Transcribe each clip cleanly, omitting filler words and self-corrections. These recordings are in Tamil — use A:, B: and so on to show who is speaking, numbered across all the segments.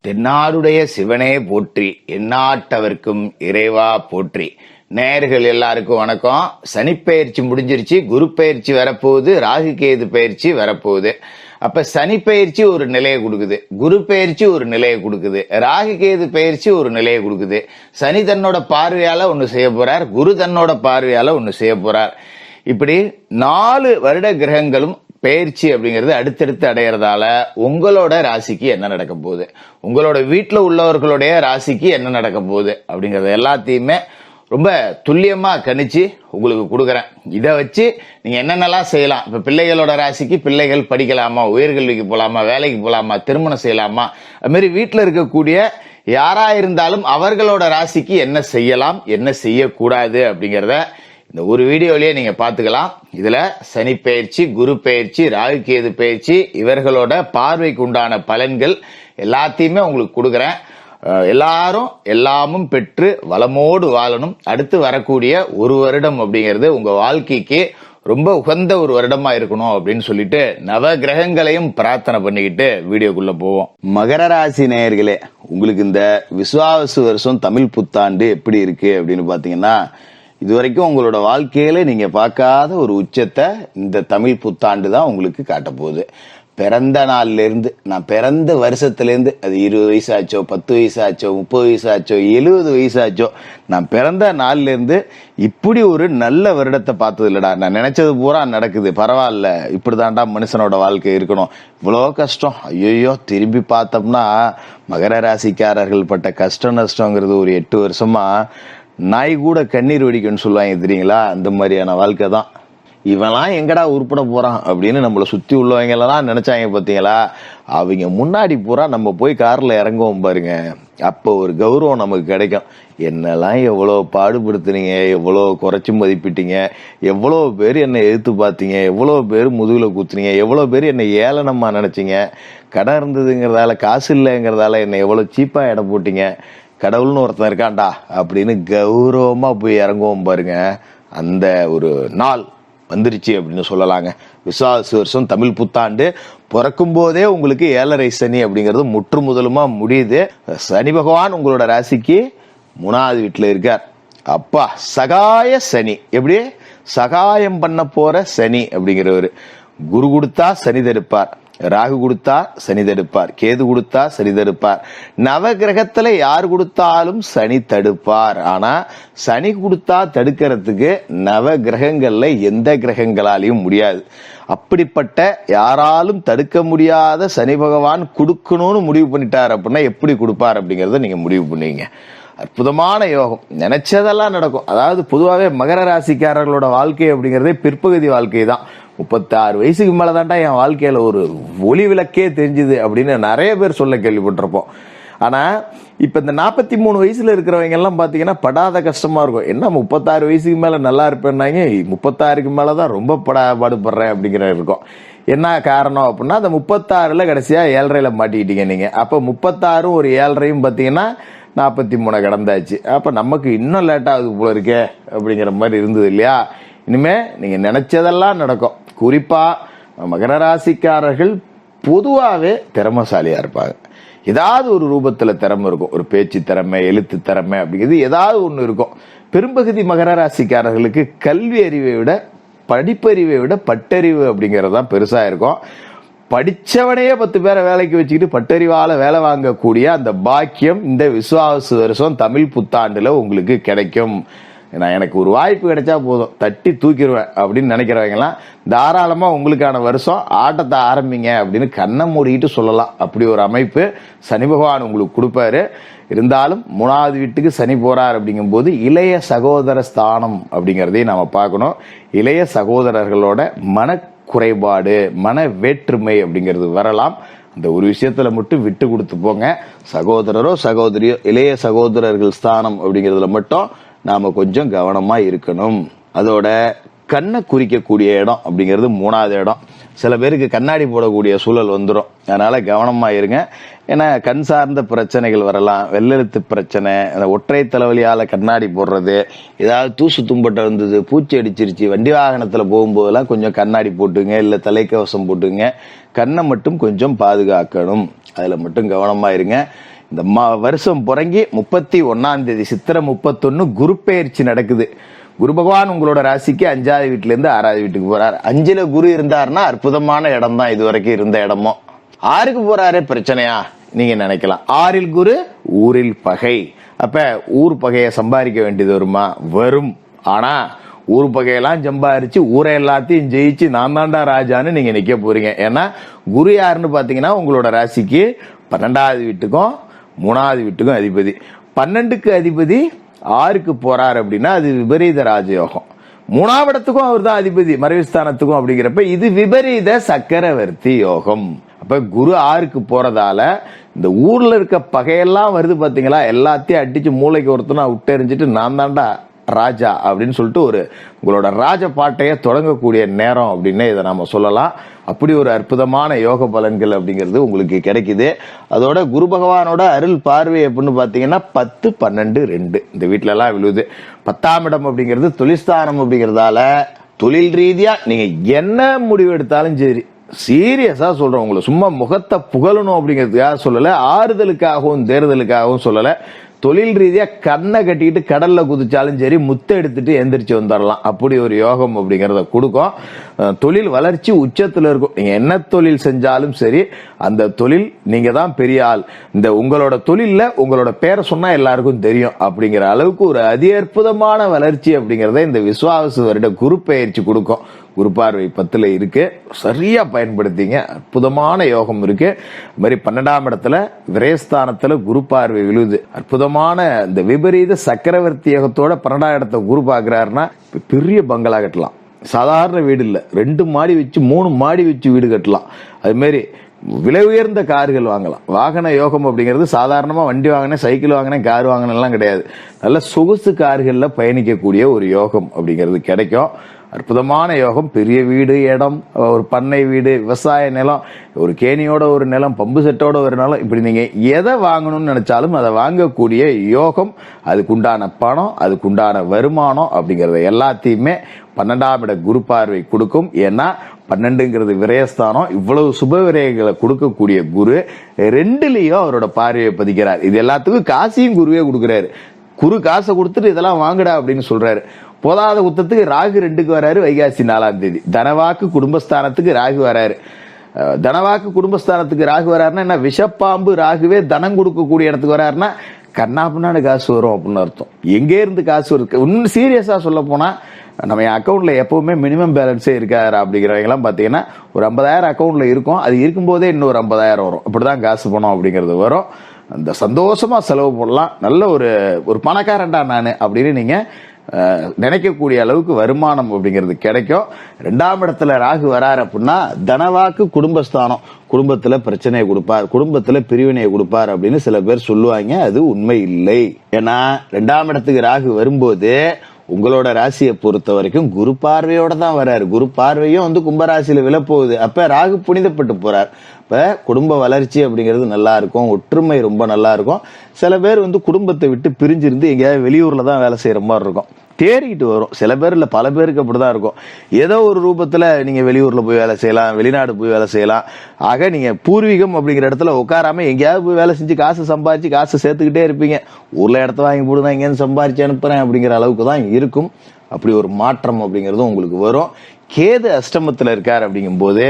A: தென்னாடுடைய சிவனே போற்றி, எந்நாட்டவர்க்கும் இறைவா போற்றி. நேயர்கள் எல்லாருக்கும் வணக்கம். சனிப்பெயர்ச்சி முடிஞ்சிருச்சு, குரு பயிற்சி வரப்போகுது, ராகு கேது பயிற்சி வரப்போகுது. அப்ப சனி பயிற்சி ஒரு நிலையை கொடுக்குது, குரு பயிற்சி ஒரு நிலையை கொடுக்குது, ராகு கேது பயிற்சி ஒரு நிலையை கொடுக்குது. சனி தன்னோட பார்வையால ஒண்ணு செய்ய போறார், குரு தன்னோட பார்வையால ஒண்ணு செய்ய போறார். இப்படி 4 வருட கிரகங்களும் பயிற்சி அப்படிங்கிறது அடுத்தடுத்து அடையறதால உங்களோட ராசிக்கு என்ன நடக்க போகுது, உங்களோட வீட்டுல உள்ளவர்களுடைய ராசிக்கு என்ன நடக்க போகுது அப்படிங்கறது எல்லாத்தையுமே ரொம்ப துல்லியமா கணிச்சு உங்களுக்கு கொடுக்குறேன். இதை வச்சு நீங்க என்னென்னலாம் செய்யலாம். இப்ப பிள்ளைகளோட ராசிக்கு பிள்ளைகள் படிக்கலாமா, உயர்கல்விக்கு போலாமா, வேலைக்கு போலாமா, திருமணம் செய்யலாமா, அது மாதிரி வீட்டுல இருக்கக்கூடிய யாரா இருந்தாலும் அவர்களோட ராசிக்கு என்ன செய்யலாம், என்ன செய்யக்கூடாது அப்படிங்கிறத இந்த ஒரு வீடியோலயே நீங்க பாத்துக்கலாம். இதுல சனி பயிற்சி, குரு பயிற்சி, ராகு கேது பயிற்சி இவர்களோட பார்வைக்கு உண்டான பலன்கள் எல்லாத்தையுமே உங்களுக்கு கொடுக்குறேன். எல்லாரும் எல்லாமும் பெற்று வளமோடு வாழணும். அடுத்து வரக்கூடிய ஒரு வருடம் அப்படிங்கிறது உங்க வாழ்க்கைக்கு ரொம்ப உகந்த ஒரு வருடமா இருக்கணும் அப்படின்னு சொல்லிட்டு நவ கிரகங்களையும் பிரார்த்தனை பண்ணிக்கிட்டு வீடியோக்குள்ள போவோம். மகர ராசி நேயர்களே, உங்களுக்கு இந்த விசுவாவசு வருஷம் தமிழ் புத்தாண்டு எப்படி இருக்கு அப்படின்னு பாத்தீங்கன்னா, இதுவரைக்கும் உங்களோட வாழ்க்கையில நீங்க பார்க்காத ஒரு உச்சத்தை இந்த தமிழ் புத்தாண்டு தான் உங்களுக்கு காட்ட போகுது. பிறந்த நாள்ல இருந்து, நான் பிறந்த வருஷத்துல இருந்து, அது 20 வயசு ஆச்சோ, 10 வயசு ஆச்சோ, 30 வயசு ஆச்சோ, 70 வயசு ஆச்சோ, நான் பிறந்த நாள்ல இருந்து இப்படி ஒரு நல்ல வருடத்தை பார்த்தது இல்லடா. நான் நினைச்சது பூரா நடக்குது, பரவாயில்ல, இப்படிதான்டா மனுஷனோட வாழ்க்கை இருக்கணும். இவ்வளோ கஷ்டம், ஐயோ திரும்பி பார்த்தோம்னா மகர ராசிக்காரர்கள் பட்ட கஷ்டம் நஷ்டங்கிறது ஒரு 8 வருஷமா நாய் கூட கண்ணீர் வெடிக்குன்னு சொல்லுவாங்க தெரியுங்களா, அந்த மாதிரியான வாழ்க்கை தான். இவெல்லாம் எங்கடா உருப்பட போறான் அப்படின்னு நம்மளை சுத்தி உள்ளவங்க எல்லாம் நினைச்சாங்க பாத்தீங்களா. அவங்க முன்னாடி பூரா நம்ம போய் கார்ல இறங்குவோம் பாருங்க, அப்போ ஒரு கௌரவம் நமக்கு கிடைக்கும். என்னெல்லாம் எவ்வளவு பாடுபடுத்துனீங்க, எவ்வளவு குறைச்சு மதிப்பிட்டீங்க, எவ்வளவு பேர் என்னை எதிர்த்து பார்த்தீங்க, எவ்வளவு பேர் முதுகுல குத்துனீங்க, எவ்வளவு பேர் என்னை ஏளனமா நினைச்சீங்க, கடன் இருந்ததுங்கிறதால, காசு இல்லைங்கிறதால என்னை எவ்வளவு சீப்பா எடை போட்டீங்க, கடவுள்னு ஒருத்தன் இருக்கான்டா அப்படின்னு கௌரவமா போய் இறங்குவோம் பாருங்க. அந்த ஒரு நாள் வந்துருச்சு அப்படின்னு சொல்லலாங்க. விசுவாச வருஷம் தமிழ் புத்தாண்டு பிறக்கும் போதே உங்களுக்கு 7.5 சனி அப்படிங்கிறது முற்று முதலுமா முடியுது. சனி பகவான் உங்களோட ராசிக்கு 3வது வீட்டுல இருக்கார். அப்பா சகாய சனி, எப்படி சகாயம் பண்ண போற சனி அப்படிங்கிறவரு. குரு கொடுத்தா சனி தடுப்பார், ராகு கொடுத்தா சனி தடுப்பார், கேது கொடுத்தா சனி தடுப்பார். நவ கிரகத்துல யார் கொடுத்தாலும் சனி தடுப்பார். ஆனா சனி கொடுத்தா தடுக்கிறதுக்கு நவ கிரகங்கள்ல எந்த கிரகங்களாலையும் முடியாது. அப்படிப்பட்ட யாராலும் தடுக்க முடியாத சனி பகவான் கொடுக்கணும்னு முடிவு பண்ணிட்டார் அப்படின்னா எப்படி கொடுப்பார் அப்படிங்கறத நீங்க முடிவு பண்ணுவீங்க. அற்புதமான யோகம், நினைச்சதெல்லாம் நடக்கும். அதாவது பொதுவாகவே மகர ராசிக்காரர்களோட வாழ்க்கை அப்படிங்கறதே பிற்பகுதி வாழ்க்கை தான். 36 வயசுக்கு மேலதான்டா என் வாழ்க்கையில ஒரு ஒளி விளக்கே தெரிஞ்சுது அப்படின்னு நிறைய பேர் சொல்ல கேள்விப்பட்டிருப்போம். ஆனா இப்ப இந்த 43 வயசுல இருக்கிறவங்க எல்லாம் பாத்தீங்கன்னா படாத கஷ்டமா இருக்கும். என்ன 36 வயசுக்கு மேல நல்லா இருப்பேன்னாங்க, 36க்கு மேலதான் ரொம்ப பாடுபடுறேன் அப்படிங்கிற இருக்கும். என்ன காரணம் அப்படின்னா, அந்த 36ல கடைசியா 7.5ல மாட்டிக்கிட்டீங்க நீங்க. அப்ப 36 ஒரு 7.5 பாத்தீங்கன்னா 43 கடந்தாச்சு. அப்ப நமக்கு இன்னும் லேட் ஆகுது போல இருக்கே அப்படிங்கிற மாதிரி இருந்தது இல்லையா. இனிமே நீங்க நினைச்சதெல்லாம் நடக்கும். குறிப்பா மகர ராசிக்காரர்கள் பொதுவாவே திறமைசாலியா இருப்பாங்க. ஏதாவது ஒரு ரூபத்துல திறமை இருக்கும். ஒரு பேச்சு திறமை, எழுத்து திறமை அப்படிங்கிறது ஏதாவது ஒண்ணு இருக்கும். பெரும்பகுதி மகர ராசிக்காரர்களுக்கு கல்வி அறிவை விட, படிப்பறிவை விட பட்டறிவு அப்படிங்கறதுதான் பெருசா இருக்கும். படிச்சவனையே 10 பேரை வேலைக்கு வச்சுக்கிட்டு பட்டறிவால வேலை வாங்கக்கூடிய அந்த பாக்கியம் இந்த விசுவாச வருஷம் தமிழ் புத்தாண்டுல உங்களுக்கு கிடைக்கும். எனக்கு ஒரு வாய்ப்பு கிடைச்சா போதும், தட்டி தூக்கிடுவேன் அப்படின்னு நினைக்கிறவங்க எல்லாம் தாராளமா உங்களுக்கான வருஷம் ஆட்டத்தை ஆரம்பிங்க அப்படின்னு கண்ணை மூடிக்கிட்டு சொல்லலாம். அப்படி ஒரு அமைப்பு சனி பகவான் உங்களுக்கு கொடுப்பாரு. இருந்தாலும் 3வது வீட்டுக்கு சனி போறார் அப்படிங்கும் போது இளைய சகோதர ஸ்தானம் அப்படிங்கிறதையும் நாம பார்க்கணும். இளைய சகோதரர்களோட மன குறைபாடு, மன வேற்றுமை அப்படிங்கிறது வரலாம். அந்த ஒரு விஷயத்துல மட்டும் விட்டு கொடுத்து போங்க. சகோதரரோ சகோதரியோ இளைய சகோதரர்கள் ஸ்தானம் அப்படிங்கிறதுல மட்டும் நாம கொஞ்சம் கவனமா இருக்கணும். அதோட கண்ணை குறிக்கக்கூடிய இடம் அப்படிங்கிறது 3வது இடம். சில பேருக்கு கண்ணாடி போடக்கூடிய சூழல் வந்துடும், அதனால கவனமா இருங்க. ஏன்னா கண் சார்ந்த பிரச்சனைகள் வரலாம். வெள்ளெழுத்து பிரச்சனை, அந்த ஒற்றை தலைவலியால கண்ணாடி போடுறது, ஏதாவது தூசு தும்பட்டை வந்தது, பூச்சி அடிச்சிருச்சு, வண்டி வாகனத்துல போகும்போதெல்லாம் கொஞ்சம் கண்ணாடி போட்டுங்க, இல்ல தலைக்கவசம் போட்டுங்க. கண்ணை மட்டும் கொஞ்சம் பாதுகாக்கணும், அதுல மட்டும் கவனமா இருங்க. இந்த வருஷம் புறங்கி 31 சித்திரை 31 குரு பெயர்ச்சி நடக்குது. குரு பகவான் உங்களோட ராசிக்கு 5வது வீட்டுல இருந்து 6வது வீட்டுக்கு போறாரு. 5ல குரு இருந்தாருன்னா அற்புதமான இடம் தான், இது வரைக்கும் இருந்த இடமோ. 6க்கு போறாரு, பிரச்சனையா நீங்க நினைக்கலாம். 6ல் குரு, ஊரில் பகை. அப்ப ஊர் பகையை சம்பாதிக்க வேண்டியது வருமா? வரும். ஆனா ஊர் பகையெல்லாம் சம்பாரிச்சு ஊரை எல்லாத்தையும் ஜெயிச்சு நான் தாண்டா ராஜான்னு நீங்க நிக்க போறீங்க. ஏன்னா குரு யாருன்னு பாத்தீங்கன்னா உங்களோட ராசிக்கு 12வது வீட்டுக்கும் 3வது வீட்டுக்கும் அதிபதி. 12க்கு அதிபதி 6க்கு போறாரு அப்படின்னா அது விபரீத ராஜயோகம். 3வது இடத்துக்கும் அவர் தான் அதிபதி, மறைவுஸ்தானத்துக்கும். அப்படிங்கிறப்ப இது விபரீத சக்கரவர்த்தி யோகம். அப்ப குரு 6க்கு போறதால இந்த ஊர்ல இருக்க பகையெல்லாம் வருது பாத்தீங்களா, எல்லாத்தையும் அடிச்சு மூளைக்கு ஒருத்தனா விட்டெறிஞ்சிட்டு நான் தாண்டா ராஜா அப்படின்னு சொல்லிட்டு ஒரு உங்களோட ராஜ பாட்டையை தொடங்கக்கூடிய நேரம் அப்படின்னு இதை நாம சொல்லலாம். அப்படி ஒரு அற்புதமான யோக பலன்கள் அப்படிங்கிறது உங்களுக்கு கிடைக்குது. அதோட குரு பகவானோட அருள் பார்வை அப்படின்னு பாத்தீங்கன்னா 10, 12, 2 இந்த வீட்டுல எல்லாம் விழுது. 10ஆம் இடம் அப்படிங்கிறது தொழில்ஸ்தானம் அப்படிங்கறதால தொழில் ரீதியா நீங்க என்ன முடிவு எடுத்தாலும் சரி, சீரியஸா சொல்றேன், உங்களை சும்மா முகத்தை புகழணும் அப்படிங்கிறதுக்காக சொல்லல, ஆறுதலுக்காகவும் தேர்தலுக்காகவும் சொல்லல. தொழில் ரீதியா கண்ணை கட்டிட்டு கடல்ல குதிச்சாலும் சரி முத்தை எடுத்துட்டு எந்திரிச்சு வந்துடலாம். அப்படி ஒரு யோகம் அப்படிங்கறத கொடுக்கும். தொழில் வளர்ச்சி உச்சத்துல இருக்கும். நீங்க என்ன தொழில் செஞ்சாலும் சரி அந்த தொழில் நீங்க தான் பெரிய ஆள். இந்த உங்களோட தொழில்ல உங்களோட பேரை சொன்னா எல்லாருக்கும் தெரியும் அப்படிங்கிற அளவுக்கு ஒரு அதி அற்புதமான வளர்ச்சி அப்படிங்கறத இந்த விஸ்வாவசு வருட குரு பெயர்ச்சி கொடுக்கும். குரு பார்வை 10ல இருக்கு, சரியா பயன்படுத்திங்க. அற்புதமான யோகம் இருக்கு. இது மாதிரி 12ஆம் இடத்துல விரயஸ்தானத்துல குரு பார்வை விழுது. அற்புதமான இந்த விபரீத சக்கரவர்த்தி யோகத்தோட 12ஆம் இடத்தை குரு பாக்குறாருன்னா பெரிய பங்களா கட்டலாம். சாதாரண வீடு இல்ல, 2 மாடி வச்சு 3 மாடி வச்சு வீடு கட்டலாம். அது மாதிரி விலை உயர்ந்த கார்கள் வாங்கலாம். வாகன யோகம் அப்படிங்கிறது சாதாரணமா வண்டி வாங்கினேன், சைக்கிள் வாங்கினேன், கார் வாங்கினெல்லாம் கிடையாது. நல்ல சொகுசு கார்கள்ல பயணிக்கக்கூடிய ஒரு யோகம் அப்படிங்கிறது கிடைக்கும். அற்புதமான யோகம். பெரிய வீடு, இடம், ஒரு பண்ணை வீடு, விவசாய நிலம், ஒரு கேணியோட ஒரு நிலம், பம்பு செட்டோட ஒரு நிலம், இப்படி நீங்க எதை வாங்கணும்னு நினைச்சாலும் அதை வாங்கக்கூடிய யோகம், அதுக்குண்டான பணம், அதுக்குண்டான வருமானம் அப்படிங்கறத எல்லாத்தையுமே 12ஆம் இட குரு பார்வை கொடுக்கும். ஏன்னா 12ங்கிறது விரயஸ்தானம். இவ்வளவு சுப விரயங்களை கொடுக்கக்கூடிய குரு 2லயும் அவரோட பார்வையை பதிக்கிறார். இது எல்லாத்துக்கும் காசையும் குருவே கொடுக்கிறாரு. குரு காசை கொடுத்துட்டு இதெல்லாம் வாங்குடா அப்படின்னு சொல்றாரு. போதாத குத்தத்துக்கு ராகு 2க்கு வராரு வைகாசி 4ஆம் தேதி. தனவாக்கு குடும்பஸ்தானத்துக்கு ராகு வராரு. தனவாக்கு குடும்பஸ்தானத்துக்கு ராகு வராருன்னா என்ன, விஷப்பாம்பு ராகுவே தனம் கொடுக்கக்கூடிய இடத்துக்கு வராருன்னா கண்ணாப்புனான காசு வரும் அப்படின்னு அர்த்தம். எங்கே இருந்து காசு இருக்கு? இன்னும் சீரியஸா சொல்ல போனா நம்ம அக்கௌண்ட்ல எப்பவுமே மினிமம் பேலன்ஸே இருக்காரு அப்படிங்கிறவங்க எல்லாம் பாத்தீங்கன்னா ஒரு 50,000 அக்கௌண்ட்ல இருக்கும். அது இருக்கும்போதே இன்னொரு 50,000 வரும். இப்படிதான் காசு பணம் அப்படிங்கிறது வரும். அந்த சந்தோஷமா செலவு பண்ணலாம். நல்ல ஒரு பணக்காரன்டா நானு அப்படின்னு நீங்க நினைக்கக்கூடிய அளவுக்கு வருமானம் அப்படிங்கிறது கிடைக்கும். 2ஆம் இடத்துல ராகு வராரு அப்படின்னா தனவாக்கு குடும்பஸ்தானம். குடும்பத்துல பிரச்சனையை கொடுப்பார், குடும்பத்துல பிரிவினையை கொடுப்பார் அப்படின்னு சில பேர் சொல்லுவாங்க. அது உண்மை இல்லை. ஏன்னா 2ஆம் இடத்துக்கு ராகு வரும்போது உங்களோட ராசியை பொறுத்த வரைக்கும் குரு பார்வையோட தான் வராரு. குரு பார்வையும் கும்பராசியில விழப்போகுது. அப்ப ராகு புனிதப்பட்டு போறார். இப்ப குடும்ப வளர்ச்சி அப்படிங்கிறது நல்லா இருக்கும், ஒற்றுமை ரொம்ப நல்லா இருக்கும். சில பேர் குடும்பத்தை விட்டு பிரிஞ்சிருந்து எங்கேயாவது வெளியூர்ல தான் வேலை செய்யற மாதிரி இருக்கும். தேறிக்கிட்டு வரும். சில பேர் இல்ல, பல பேருக்கு அப்படிதான் இருக்கும். ஏதோ ஒரு ரூபத்துல நீங்க வெளியூர்ல போய் வேலை செய்யலாம், வெளிநாடு போய் வேலை செய்யலாம். ஆக நீங்க பூர்வீகம் அப்படிங்கிற இடத்துல உட்காராம எங்கேயாவது போய் வேலை செஞ்சு காசு சம்பாதிச்சு காசு சேர்த்துக்கிட்டே இருப்பீங்க. ஊர்ல இடத்த வாங்கி போடுதான் எங்கேன்னு சம்பாதிச்சு அனுப்புறேன் அப்படிங்கிற அளவுக்கு தான் இருக்கும். அப்படி ஒரு மாற்றம் அப்படிங்கிறதும் உங்களுக்கு வரும். கேது அஷ்டமத்துல இருக்காரு அப்படிங்கும் போது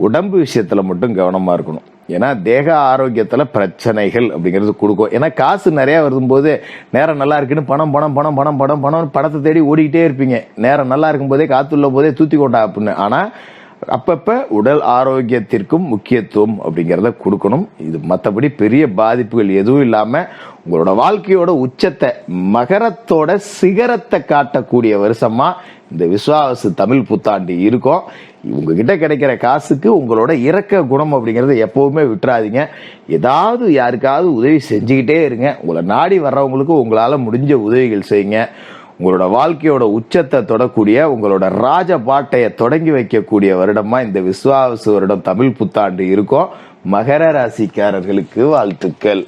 A: உடம்பு விஷயத்துல மட்டும் கவனமா இருக்கணும். ஏன்னா தேக ஆரோக்கியத்துல பிரச்சனைகள் அப்படிங்கிறது கொடுக்கும். ஏன்னா காசு நிறைய வரும்போது நேரம் நல்லா இருக்குன்னு பணம் பணம் பணம் பணம் பணம் பணம் பணத்தை தேடி ஓடிக்கிட்டே இருப்பீங்க. நேரம் நல்லா இருக்கும் போதே காத்துள்ள போதே தூத்தி கொண்டா அப்படின்னு. ஆனா அப்பப்ப உடல் ஆரோக்கியத்திற்கும் முக்கியத்துவம் அப்படிங்கிறத கொடுக்கணும். இது மற்றபடி பெரிய பாதிப்புகள் எதுவும் இல்லாம உங்களோட வாழ்க்கையோட உச்சத்தை மகரத்தோட சிகரத்தை காட்டக்கூடிய வருஷமா இந்த விஸ்வாவசு தமிழ் புத்தாண்டு இருக்கும். உங்ககிட்ட கிடைக்கிற காசுக்கு உங்களோட இரக்க குணம் அப்படிங்கறத எப்பவுமே விட்டுறாதீங்க. ஏதாவது யாருக்காவது உதவி செஞ்சுக்கிட்டே இருங்க. உங்களை நாடி வர்றவங்களுக்கு உங்களால முடிஞ்ச உதவிகள் செய்யுங்க. உங்களோட வாழ்க்கையோட உச்சத்தை தொடக்கூடிய உங்களோட ராஜ பாட்டையை தொடங்கி வைக்கக்கூடிய வருடமா இந்த விஸ்வாவசு வருடம் தமிழ் புத்தாண்டு இருக்கும். மகர ராசிக்காரர்களுக்கு வாழ்த்துக்கள்.